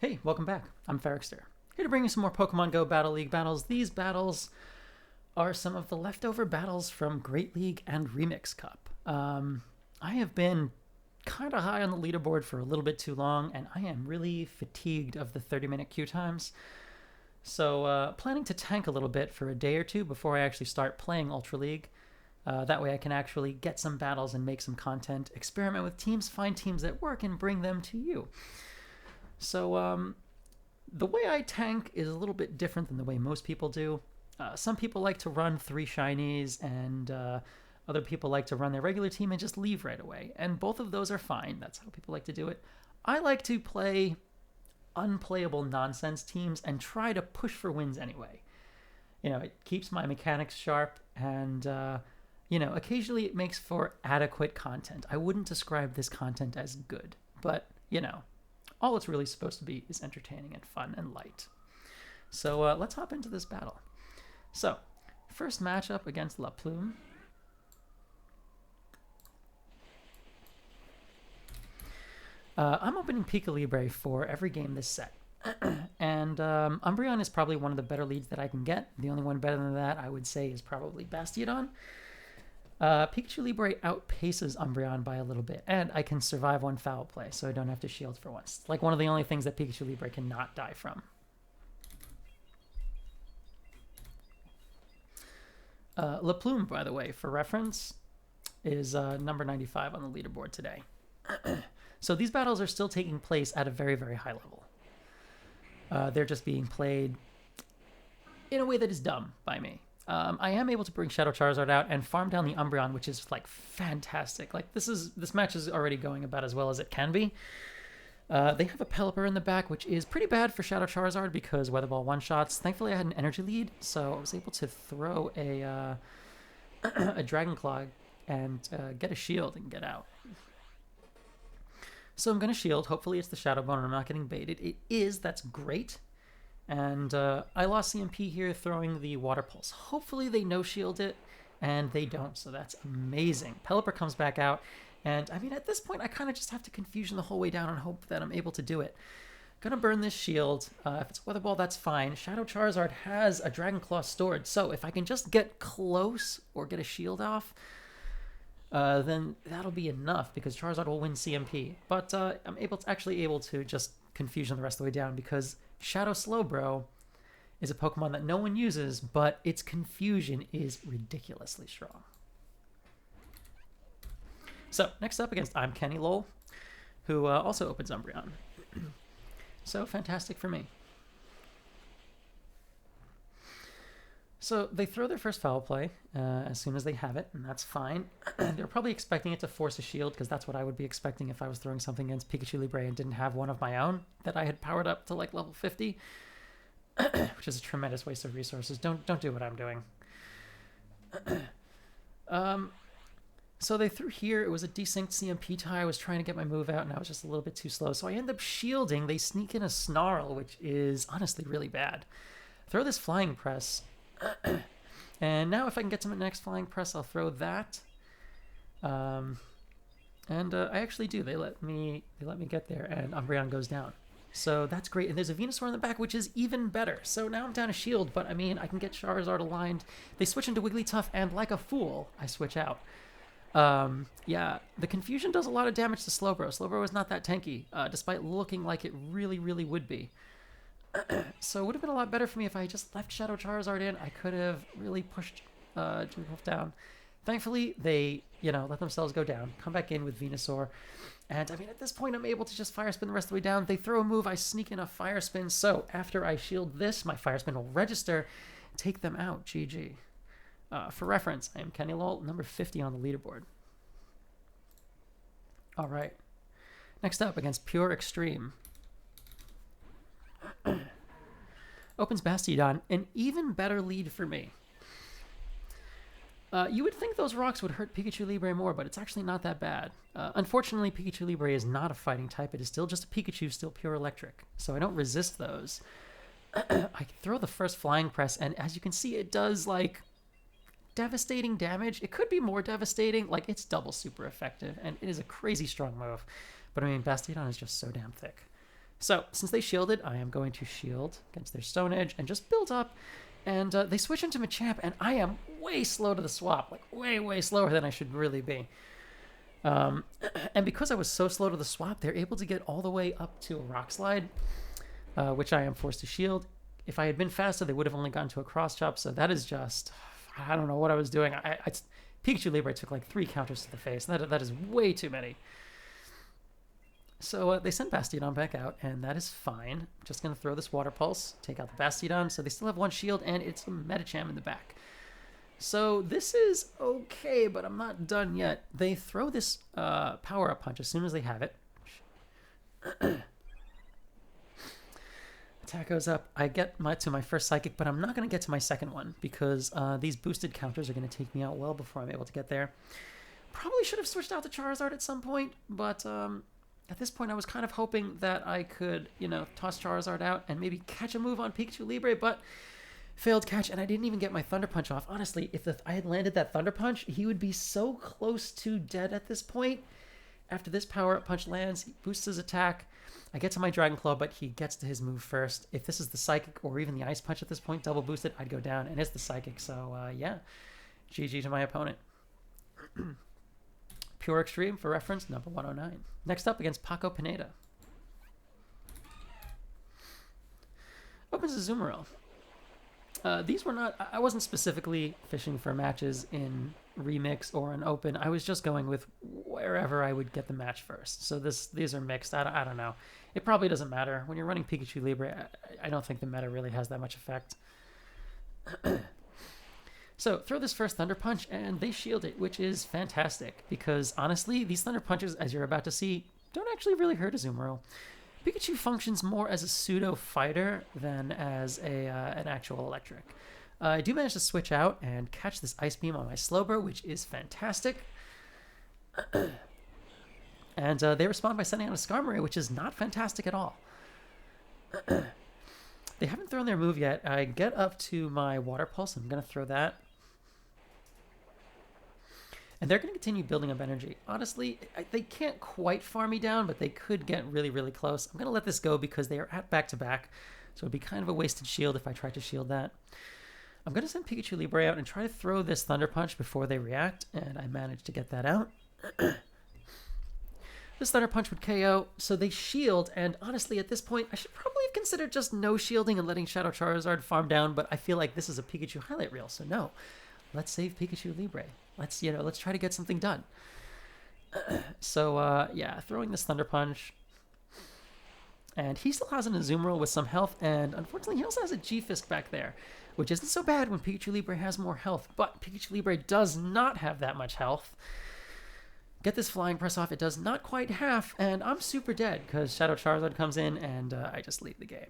Hey, welcome back. I'm Ferrixter, here to bring you some more Pokemon Go Battle League battles. These battles are some of the leftover battles from Great League and Remix Cup. I have been kind of high on the leaderboard for a little bit too long, and I am really fatigued of the 30-minute queue times. So, planning to tank a little bit for a day or two before I actually start playing Ultra League. That way I can actually get some battles and make some content, experiment with teams, find teams that work, and bring them to you. So, the way I tank is a little bit different than the way most people do. Some people like to run 3 shinies, and other people like to run their regular team and just leave right away. And both of those are fine. That's how people like to do it. I like to play unplayable nonsense teams and try to push for wins anyway. It keeps my mechanics sharp, and occasionally it makes for adequate content. I wouldn't describe this content as good, but all it's really supposed to be is entertaining and fun and light. So let's hop into this battle. So, first matchup against La Plume. I'm opening Pikachu Libre for every game this set. And Umbreon is probably one of the better leads that I can get. The only one better than that, I would say, is probably Bastiodon. Pikachu Libre outpaces Umbreon by a little bit, and I can survive one foul play, so I don't have to shield for once. Like one of the only things that Pikachu Libre cannot die from. La Plume, by the way, for reference, is number 95 on the leaderboard today. So these battles are still taking place at a very, very high level. They're just being played in a way that is dumb by me. I am able to bring Shadow Charizard out and farm down the Umbreon, which is like fantastic. Like this match is already going about as well as it can be. They have a Pelipper in the back, which is pretty bad for Shadow Charizard because Weather Ball one-shots. Thankfully, I had an energy lead, so I was able to throw a Dragon Claw and get a shield and get out. So I'm going to shield. Hopefully it's the Shadow Bone and I'm not getting baited. It is. That's great. And I lost CMP here throwing the Water Pulse. Hopefully they no-shield it, and they don't, so that's amazing. Pelipper comes back out, and I mean, at this point, I kind of just have to Confusion the whole way down and hope that I'm able to do it. Gonna burn this shield. If it's Weather Ball, that's fine. Shadow Charizard has a Dragon Claw stored, so if I can just get close or get a shield off, then that'll be enough because Charizard will win CMP. But I'm actually able to just Confusion the rest of the way down because Shadow Slowbro is a Pokemon that no one uses, but its Confusion is ridiculously strong. So, next up against I'm Kenny Lowell, who also opens Umbreon. So, fantastic for me. So, they throw their first foul play as soon as they have it, and that's fine. They're probably expecting it to force a shield, because that's what I would be expecting if I was throwing something against Pikachu Libre and didn't have one of my own that I had powered up to like level 50, which is a tremendous waste of resources. Don't do what I'm doing. So they threw here. It was a desynced CMP tie. I was trying to get my move out, and I was just a little bit too slow. So I end up shielding. They sneak in a Snarl, which is honestly really bad. Throw this Flying Press. And now if I can get to my next Flying Press, I'll throw that. And I actually do. They let me get there, and Umbreon goes down. So that's great. And there's a Venusaur in the back, which is even better. So now I'm down a shield, but I mean, I can get Charizard aligned. They switch into Wigglytuff, and like a fool, I switch out. Yeah, the Confusion does a lot of damage to Slowbro. Slowbro is not that tanky, despite looking like it really, really would be. So it would have been a lot better for me if I just left Shadow Charizard in. I could have really pushed Jigglypuff down. Thankfully, they, let themselves go down, come back in with Venusaur. And, I mean, at this point, I'm able to just Fire Spin the rest of the way down. They throw a move, I sneak in a Fire Spin. So after I shield this, my Fire Spin will register, take them out. GG. For reference, I am Kenny Lowell, number 50 on the leaderboard. All right. Next up, against Pure Extreme. Opens Bastiodon, an even better lead for me. You would think those rocks would hurt Pikachu Libre more, but it's actually not that bad. Unfortunately, Pikachu Libre is not a fighting type. It is still just a Pikachu, still pure electric. So I don't resist those. I throw the first Flying Press, and as you can see, it does, like, devastating damage. It could be more devastating. Like, it's double super effective, and it is a crazy strong move. But, I mean, Bastiodon is just so damn thick. So since they shielded, I am going to shield against their Stone Edge and just build up. And they switch into Machamp, and I am way slow to the swap, like way slower than I should really be. And because I was so slow to the swap, they're able to get all the way up to a Rock Slide, which I am forced to shield. If I had been faster, they would have only gotten to a Cross Chop. So that is just, I don't know what I was doing. Pikachu Libre took like 3 counters to the face. That is way too many. So they sent Bastiodon back out, and that is fine. I'm just going to throw this Water Pulse, take out the Bastiodon, so they still have 1 shield, and it's a Medicham in the back. So this is okay, but I'm not done yet. They throw this Power-Up Punch as soon as they have it. Attack goes up. I get to my first Psychic, but I'm not going to get to my second one, because these boosted counters are going to take me out well before I'm able to get there. Probably should have switched out to Charizard at some point, but... at this point, I was kind of hoping that I could, toss Charizard out and maybe catch a move on Pikachu Libre, but failed catch, and I didn't even get my Thunder Punch off. Honestly, if I had landed that Thunder Punch, he would be so close to dead at this point. After this Power-Up Punch lands, he boosts his attack. I get to my Dragon Claw, but he gets to his move first. If this is the Psychic or even the Ice Punch at this point, double boosted, I'd go down, and it's the Psychic, so yeah. GG to my opponent. Pure Extreme, for reference, number 109. Next up against Paco Pineda. Opens Azumarill. These were not... I wasn't specifically fishing for matches in Remix or in Open. I was just going with wherever I would get the match first. So these are mixed. I don't know. It probably doesn't matter. When you're running Pikachu Libre, I don't think the meta really has that much effect. So throw this first Thunder Punch, and they shield it, which is fantastic, because honestly, these Thunder Punches, as you're about to see, don't actually really hurt Azumarill. Pikachu functions more as a pseudo-fighter than as an actual electric. I do manage to switch out and catch this Ice Beam on my Slowbro, which is fantastic. And they respond by sending out a Skarmory, which is not fantastic at all. They haven't thrown their move yet. I get up to my Water Pulse. I'm going to throw that. And they're going to continue building up energy. Honestly, they can't quite farm me down, but they could get really close. I'm going to let this go because they are at back-to-back. So it'd be kind of a wasted shield if I tried to shield that. I'm going to send Pikachu Libre out and try to throw this Thunder Punch before they react. And I managed to get that out. This Thunder Punch would KO, so they shield, and honestly, at this point, I should probably have considered just no shielding and letting Shadow Charizard farm down, but I feel like this is a Pikachu highlight reel, so no. Let's save Pikachu Libre. Let's try to get something done. So, yeah, throwing this Thunder Punch. And he still has an Azumarill with some health, and unfortunately, he also has a G-Fisk back there, which isn't so bad when Pikachu Libre has more health, but Pikachu Libre does not have that much health. Get this Flying Press off. It does not quite half, and I'm super dead because Shadow Charizard comes in, and I just leave the game.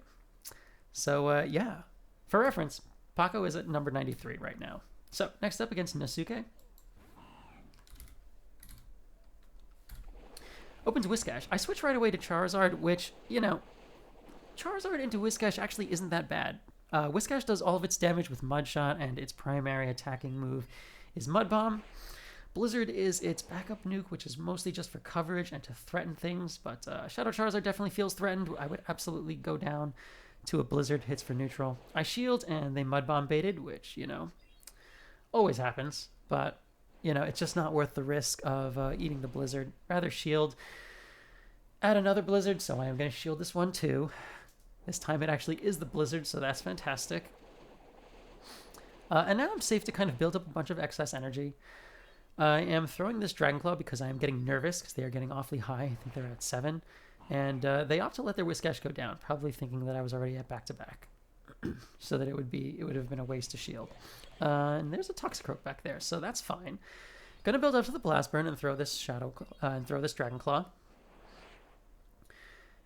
So, yeah. For reference, Paco is at number 93 right now. So, next up against Nosuke. Opens Whiscash. I switch right away to Charizard, which, Charizard into Whiscash actually isn't that bad. Whiscash does all of its damage with Mud Shot, and its primary attacking move is Mud Bomb. Blizzard is its backup nuke, which is mostly just for coverage and to threaten things, but Shadow Charizard definitely feels threatened. I would absolutely go down to a Blizzard, hits for neutral. I shield, and they Mud Bomb baited, which, always happens, but, it's just not worth the risk of eating the Blizzard. Rather shield, add another Blizzard, so I am going to shield this one too. This time it actually is the Blizzard, so that's fantastic. And now I'm safe to kind of build up a bunch of excess energy. I am throwing this Dragon Claw because I am getting nervous because they are getting awfully high. I think they're at 7. And they opt to let their Whiscash go down, probably thinking that I was already at back-to-back. So that it would have been a waste to shield. And there's a Toxicroak back there, so that's fine. Gonna build up to the Blast Burn and throw this Dragon Claw.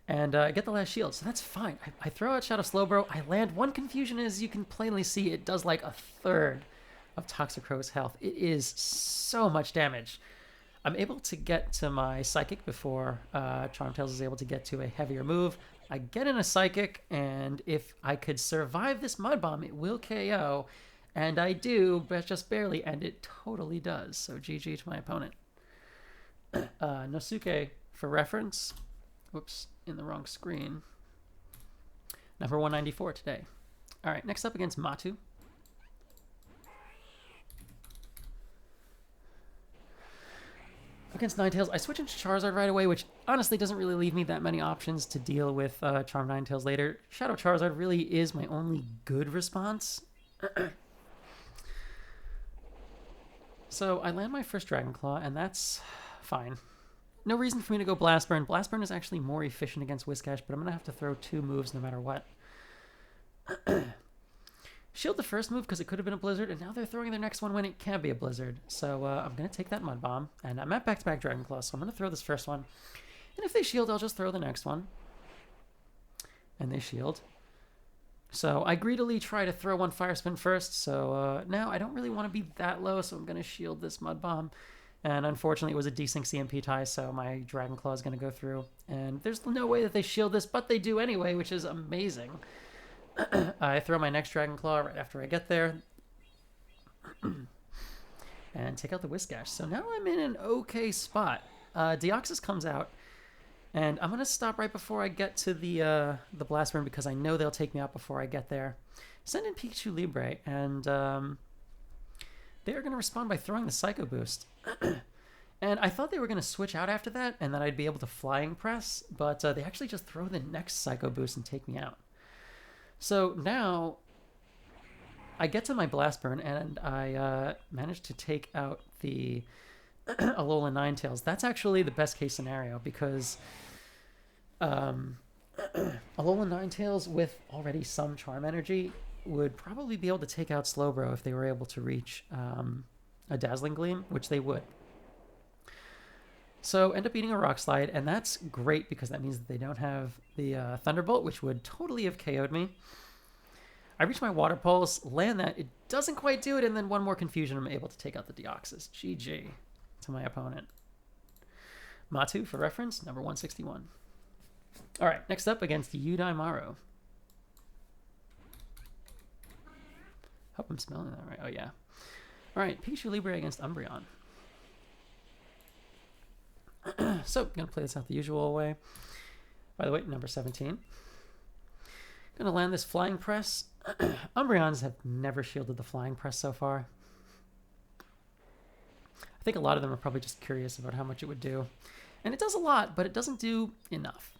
And get the last shield, so that's fine. I throw out Shadow Slowbro. I land. One confusion is you can plainly see it does like a third of Toxicroak's health. It is so much damage. I'm able to get to my Psychic before Charmtails is able to get to a heavier move. I get in a Psychic, and if I could survive this Mud Bomb, it will KO. And I do, but just barely, and it totally does. So GG to my opponent. Nosuke, for reference, whoops, in the wrong screen. Number 194 today. All right, next up against Matu. Against Ninetales, I switch into Charizard right away, which honestly doesn't really leave me that many options to deal with Charm Ninetales later. Shadow Charizard really is my only good response. So I land my first Dragon Claw, and that's fine. No reason for me to go Blast Burn. Blast Burn is actually more efficient against Whiscash, but I'm going to have to throw 2 moves no matter what. Shield the first move because it could have been a Blizzard, and now they're throwing their next one when it can't be a Blizzard. So I'm going to take that Mud Bomb, and I'm at back-to-back Dragon Claw, so I'm going to throw this first one. And if they shield, I'll just throw the next one. And they shield. So I greedily try to throw one Fire Spin first, so now I don't really want to be that low, so I'm going to shield this Mud Bomb. And unfortunately, it was a desync CMP tie, so my Dragon Claw is going to go through. And there's no way that they shield this, but they do anyway, which is amazing. I throw my next Dragon Claw right after I get there. And take out the Whiscash. So now I'm in an okay spot. Deoxys comes out. And I'm going to stop right before I get to the Blast Burn because I know they'll take me out before I get there. Send in Pikachu Libre, and they are going to respond by throwing the Psycho Boost. And I thought they were going to switch out after that and that I'd be able to Flying Press, but they actually just throw the next Psycho Boost and take me out. So now I get to my Blast Burn, and I manage to take out the Alolan Ninetales. That's actually the best case scenario because Alolan Ninetales with already some Charm Energy would probably be able to take out Slowbro if they were able to reach a Dazzling Gleam, which they would. So end up eating a Rock Slide, and that's great because that means that they don't have the Thunderbolt, which would totally have KO'd me. I reach my Water Pulse, land that. It doesn't quite do it, and then one more Confusion. I'm able to take out the Deoxys. GG to my opponent. Matu, for reference, number 161. All right, next up against Udaimaru. Hope I'm smelling that right. Oh, yeah. All right, Pikachu Libre against Umbreon. So, going to play this out the usual way. By the way, number 17. Going to land this Flying Press. Umbreons have never shielded the Flying Press so far. I think a lot of them are probably just curious about how much it would do. And it does a lot, but it doesn't do enough.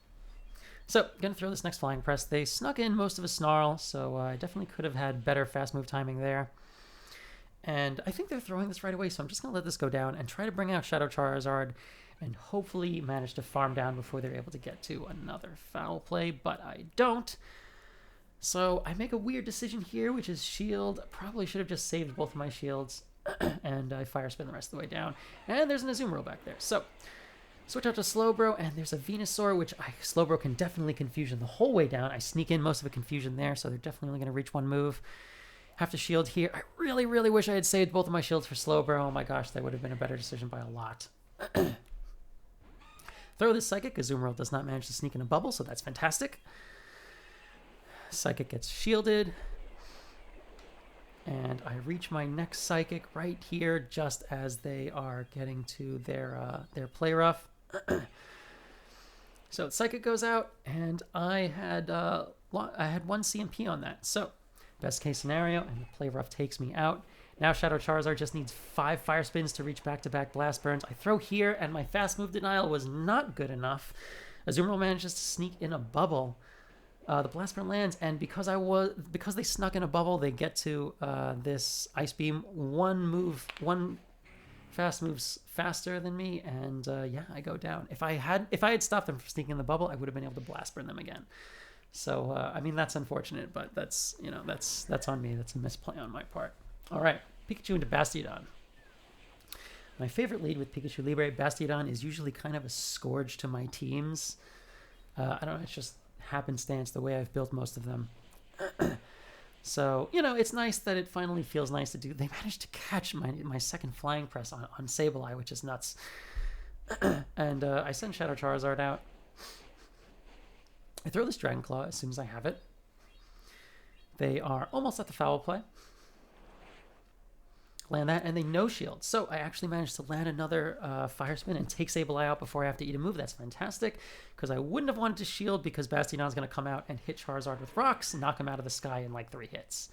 So, going to throw this next Flying Press. They snuck in most of a Snarl, so I definitely could have had better fast move timing there. And I think they're throwing this right away, so I'm just going to let this go down and try to bring out Shadow Charizard and hopefully manage to farm down before they're able to get to another foul play, but I don't. So I make a weird decision here, which is shield. Probably should have just saved both of my shields, and I Fire Spin the rest of the way down. And there's an Azumarill back there. So switch out to Slowbro, and there's a Venusaur, which Slowbro can definitely Confusion the whole way down. I sneak in most of a Confusion there, so they're definitely only going to reach one move. Have to shield here. I really, really wish I had saved both of my shields for Slowbro. Oh my gosh, that would have been a better decision by a lot. Throw this Psychic. Azumarill does not manage to sneak in a bubble, so that's fantastic. Psychic gets shielded. And I reach my next Psychic right here just as they are getting to their Play Rough. So Psychic goes out, and I had one CMP on that. So best case scenario, and the Play Rough takes me out. Now Shadow Charizard just needs 5 Fire Spins to reach back-to-back Blast Burns. I throw here, and my fast move denial was not good enough. Azumarill manages to sneak in a bubble. The Blast Burn lands, and because they snuck in a bubble, they get to this Ice Beam. One fast moves faster than me, and yeah, I go down. If I had stopped them from sneaking in the bubble, I would have been able to Blast Burn them again. So I mean, that's unfortunate, but that's on me. That's a misplay on my part. All right, Pikachu into Bastiodon. My favorite lead with Pikachu Libre, Bastiodon, is usually kind of a scourge to my teams. I don't know, it's just happenstance the way I've built most of them. So, it's nice that it finally feels nice to do. They managed to catch my second Flying Press on Sableye, which is nuts. And I send Shadow Charizard out. I throw this Dragon Claw as soon as I have it. They are almost at the foul play. Land that, and they no shield. So I actually managed to land another Fire Spin and take Sableye out before I have to eat a move. That's fantastic, because I wouldn't have wanted to shield because Bastiodon's going to come out and hit Charizard with rocks and knock him out of the sky in like 3 hits.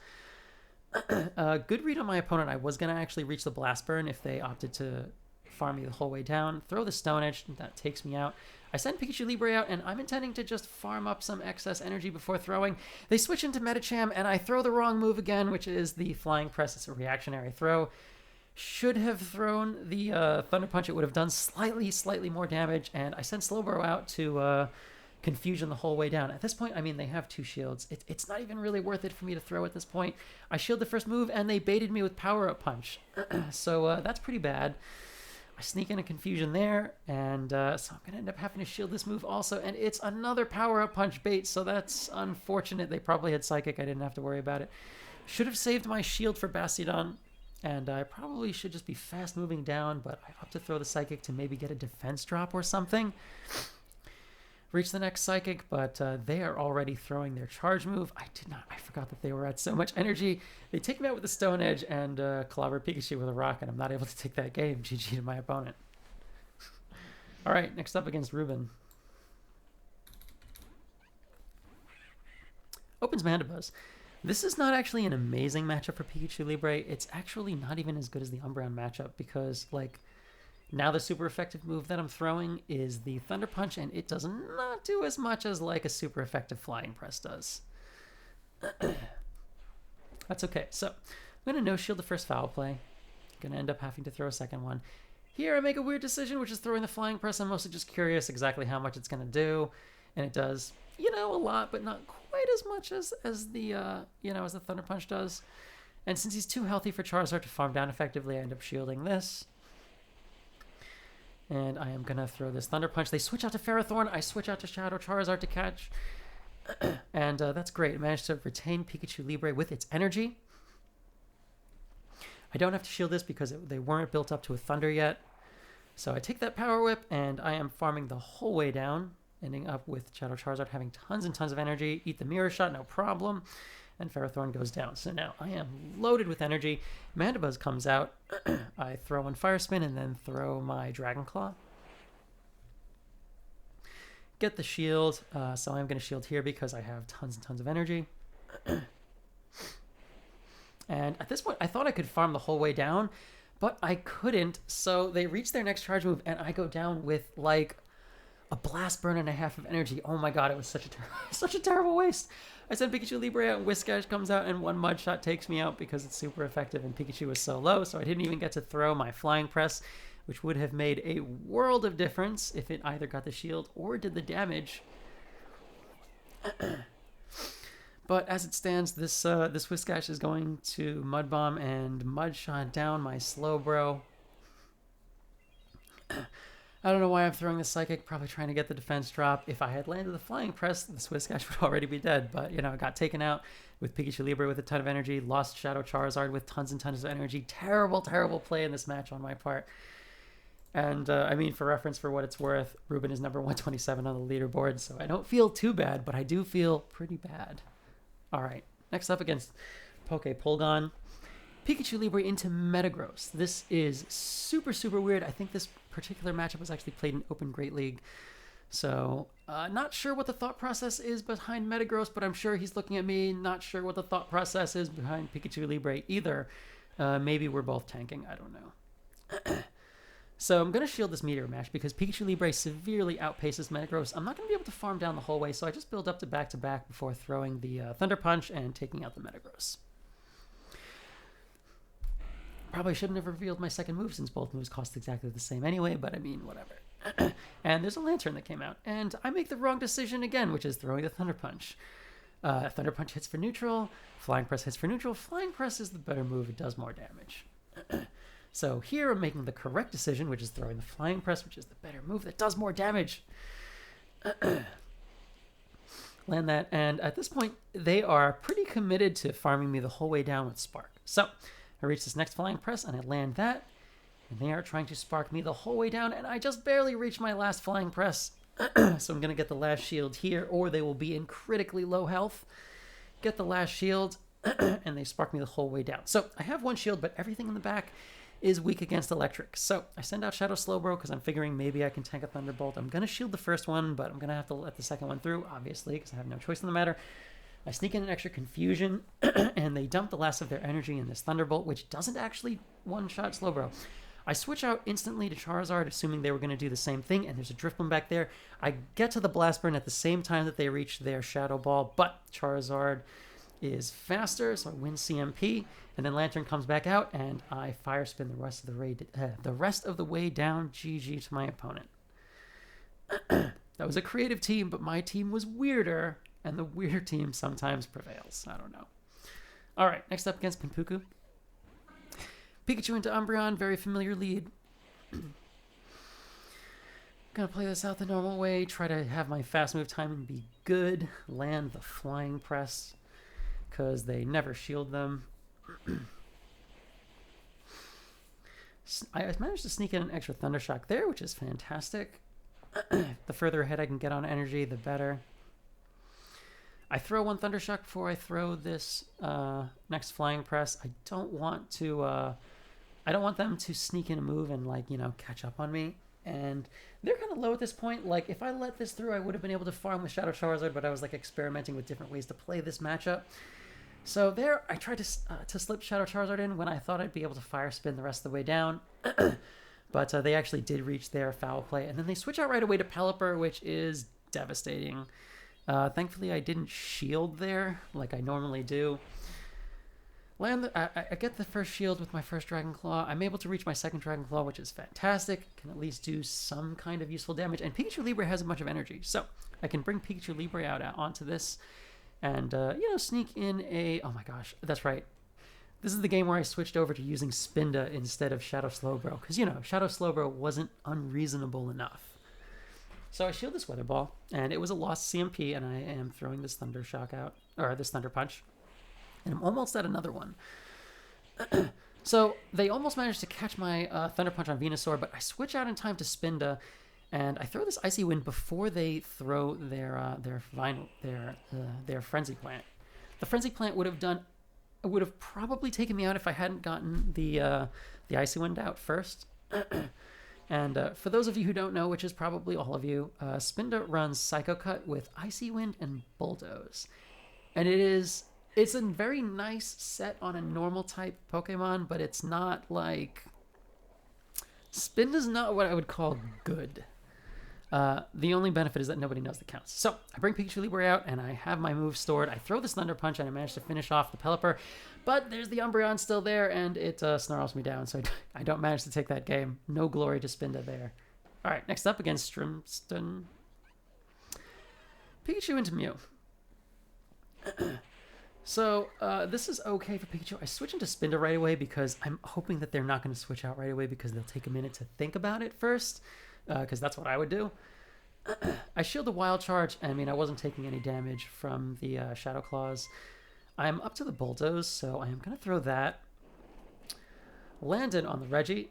Good read on my opponent. I was going to actually reach the Blast Burn if they opted to farm me the whole way down. Throw the Stone Edge, that takes me out. I send Pikachu Libre out, and I'm intending to just farm up some excess energy before throwing. They switch into Medicham, and I throw the wrong move again, which is the Flying Press. It's a reactionary throw. Should have thrown the Thunder Punch. It would have done slightly more damage, and I send Slowbro out to Confusion the whole way down. At this point, I mean, they have 2 shields. It's not even really worth it for me to throw at this point. I shield the first move, and they baited me with Power-Up Punch. So that's pretty bad. I sneak in a Confusion there, and so I'm going to end up having to shield this move also, and it's another Power-Up Punch bait, so that's unfortunate. They probably had Psychic. I didn't have to worry about it. Should have saved my shield for Bastiodon, and I probably should just be fast-moving down, but I opt to throw the Psychic to maybe get a defense drop or something. Reach the next Psychic, but they are already throwing their charge move. I forgot that they were at so much energy. They take me out with the Stone Edge and clobber Pikachu with a rock, and I'm not able to take that game. GG to my opponent. All right, next up against Ruben. Opens Mandibuzz. This is not actually an amazing matchup for Pikachu Libre. It's actually not even as good as the Umbreon matchup because, like, now the super effective move that I'm throwing is the Thunder Punch, and it does not do as much as like a super effective Flying Press does. That's okay. So I'm going to no-shield the first foul play. Going to end up having to throw a second one. Here I make a weird decision, which is throwing the Flying Press. I'm mostly just curious exactly how much it's going to do, and it does, a lot, but not quite as much as the as the Thunder Punch does. And since he's too healthy for Charizard to farm down effectively, I end up shielding this. And I am going to throw this Thunder Punch. They switch out to Ferrothorn. I switch out to Shadow Charizard to catch. And that's great. I managed to retain Pikachu Libre with its energy. I don't have to shield this because they weren't built up to a Thunder yet. So I take that Power Whip, and I am farming the whole way down, ending up with Shadow Charizard having tons and tons of energy. Eat the Mirror Shot, no problem. And Ferrothorn goes down. So now I am loaded with energy. Mandibuzz comes out. I throw one Fire Spin and then throw my Dragon Claw. Get the shield. So I'm going to shield here because I have tons and tons of energy. And at this point, I thought I could farm the whole way down, but I couldn't. So they reach their next charge move, and I go down with like a Blast Burn and a half of energy. Oh my god, it was such a terrible waste. I sent Pikachu Libre out, and Whiskash comes out, and one Mud Shot takes me out because it's super effective, and Pikachu was so low, so I didn't even get to throw my Flying Press, which would have made a world of difference if it either got the shield or did the damage. But as it stands, this Whiskash is going to Mud Bomb and Mud Shot down my Slowbro. I don't know why I'm throwing the Psychic, probably trying to get the defense drop. If I had landed the Flying Press, the Whiskash would already be dead. But, I got taken out with Pikachu Libre with a ton of energy, lost Shadow Charizard with tons and tons of energy. Terrible, terrible play in this match on my part. And, for reference, for what it's worth, Ruben is number 127 on the leaderboard, so I don't feel too bad, but I do feel pretty bad. All right, next up against Pokepolygon. Pikachu Libre into Metagross. This is super, super weird. I think this particular matchup was actually played in Open Great League. So, not sure what the thought process is behind Metagross, but I'm sure he's looking at me. Not sure what the thought process is behind Pikachu Libre either. Maybe we're both tanking. I don't know. So I'm going to shield this Meteor Mash because Pikachu Libre severely outpaces Metagross. I'm not going to be able to farm down the whole way, so I just build up to back-to-back before throwing the Thunder Punch and taking out the Metagross. Probably shouldn't have revealed my second move since both moves cost exactly the same anyway, but whatever. And there's a Lantern that came out, and I make the wrong decision again, which is throwing the Thunder Punch. Thunder Punch hits for neutral, Flying Press hits for neutral. Flying Press is the better move, it does more damage. So here I'm making the correct decision, which is throwing the Flying Press, which is the better move that does more damage. Land that, and at this point, they are pretty committed to farming me the whole way down with Spark. So I reach this next Flying Press, and I land that, and they are trying to Spark me the whole way down, and I just barely reach my last Flying Press. So I'm going to get the last shield here, or they will be in critically low health. Get the last shield, and they spark me the whole way down. So I have one shield, but everything in the back is weak against electric. So I send out Shadow Slowbro because I'm figuring maybe I can tank a Thunderbolt. I'm going to shield the first one, but I'm going to have to let the second one through, obviously, because I have no choice in the matter. I sneak in an extra Confusion, and they dump the last of their energy in this Thunderbolt, which doesn't actually one-shot Slowbro. I switch out instantly to Charizard, assuming they were going to do the same thing, and there's a Drifblim back there. I get to the Blast Burn at the same time that they reach their Shadow Ball, but Charizard is faster, so I win CMP, and then Lantern comes back out, and I Fire Spin the rest of the way down. GG to my opponent. That was a creative team, but my team was weirder, and the weirder team sometimes prevails. I don't know. All right, next up against Pinpuku. Pikachu into Umbreon, very familiar lead. Gonna play this out the normal way, try to have my fast move timing be good, land the Flying Press, because they never shield them. I managed to sneak in an extra Thundershock there, which is fantastic. The further ahead I can get on energy, the better. I throw one Thundershock before I throw this next Flying Press. I don't want them to sneak in a move and, like, you know, catch up on me. And they're kind of low at this point. Like, if I let this through, I would have been able to farm with Shadow Charizard, but I was, like, experimenting with different ways to play this matchup. So there, I tried to slip Shadow Charizard in when I thought I'd be able to Fire Spin the rest of the way down. But they actually did reach their foul play. And then they switch out right away to Pelipper, which is devastating. Thankfully, I didn't shield there like I normally do. I get the first shield with my first Dragon Claw. I'm able to reach my second Dragon Claw, which is fantastic. Can at least do some kind of useful damage. And Pikachu Libre has a bunch of energy, so I can bring Pikachu Libre out onto this and, you know, sneak in a... Oh my gosh, that's right. This is the game where I switched over to using Spinda instead of Shadow Slowbro, because, you know, Shadow Slowbro wasn't unreasonable enough. So I shield this Weather Ball, and it was a lost CMP, and I am throwing this Thunder Shock out, or this Thunder Punch, and I'm almost at another one. So they almost managed to catch my Thunder Punch on Venusaur, but I switch out in time to Spinda, and I throw this Icy Wind before they throw their Frenzy Plant. The Frenzy Plant would have probably taken me out if I hadn't gotten the Icy Wind out first. And for those of you who don't know, which is probably all of you, Spinda runs Psycho Cut with Icy Wind and Bulldoze. And it's a very nice set on a normal type Pokemon, but it's not like... Spinda's not what I would call good. The only benefit is that nobody knows the counts. So I bring Pikachu Libre out, and I have my move stored. I throw this Thunder Punch, and I manage to finish off the Pelipper. But there's the Umbreon still there, and it snarls me down, so I don't manage to take that game. No glory to Spinda there. All right, next up against Strimston. Pikachu into Mew. So this is okay for Pikachu. I switch into Spinda right away because I'm hoping that they're not going to switch out right away because they'll take a minute to think about it first, because that's what I would do. I shield the Wild Charge. I mean, I wasn't taking any damage from the Shadow Claws. I'm up to the Bulldoze, so I am going to throw that. Landed on the Reggie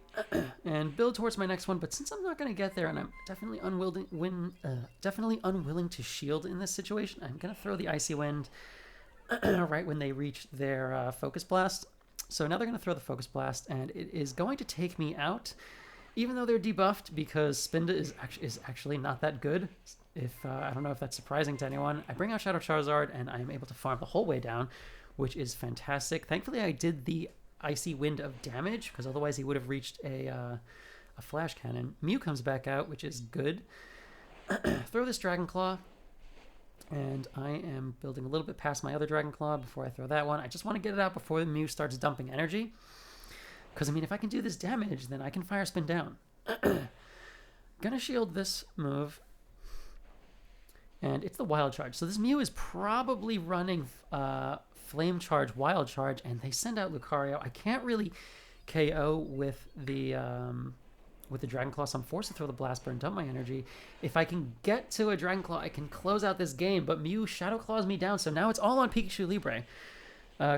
and build towards my next one, but since I'm not going to get there and I'm definitely unwilling to shield in this situation, I'm going to throw the Icy Wind right when they reach their Focus Blast. So now they're going to throw the Focus Blast, and it is going to take me out, even though they're debuffed, because Spinda is actually not that good. I don't know if that's surprising to anyone. I bring out Shadow Charizard, and I am able to farm the whole way down, which is fantastic. Thankfully, I did the Icy Wind of damage, because otherwise he would have reached a Flash Cannon. Mew comes back out, which is good. Throw this Dragon Claw, and I am building a little bit past my other Dragon Claw before I throw that one. I just want to get it out before the Mew starts dumping energy, because, I mean, if I can do this damage, then I can Fire Spin down. Gonna shield this move. And it's the Wild Charge. So this Mew is probably running Flame Charge, Wild Charge, and they send out Lucario. I can't really KO with the Dragon Claw, so I'm forced to throw the Blast Burn, dump my energy. If I can get to a Dragon Claw, I can close out this game, but Mew Shadow Claws me down, so now it's all on Pikachu Libre.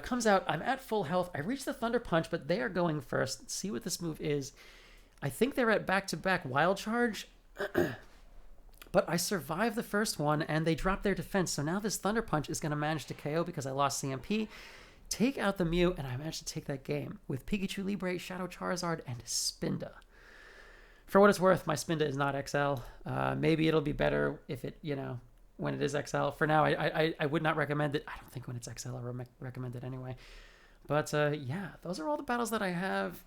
Comes out, I'm at full health. I reach the Thunder Punch, but they are going first. Let's see what this move is. I think they're at back-to-back Wild Charge. But I survived the first one, and they dropped their defense. So now this Thunder Punch is going to manage to KO because I lost CMP. take out the Mew, and I managed to take that game with Pikachu Libre, Shadow Charizard, and Spinda. For what it's worth, my Spinda is not XL. Maybe it'll be better if it, when it is XL. For now, I would not recommend it. I don't think when it's XL I'll recommend it anyway. But yeah, those are all the battles that I have.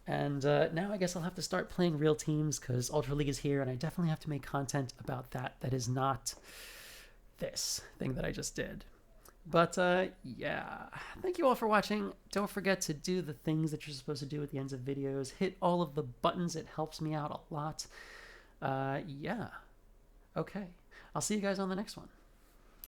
And now I guess I'll have to start playing real teams because Ultra League is here, and I definitely have to make content about that is not this thing that I just did. But yeah, thank you all for watching. Don't forget to do the things that you're supposed to do at the ends of videos. Hit all of the buttons. It helps me out a lot. Yeah. Okay. I'll see you guys on the next one.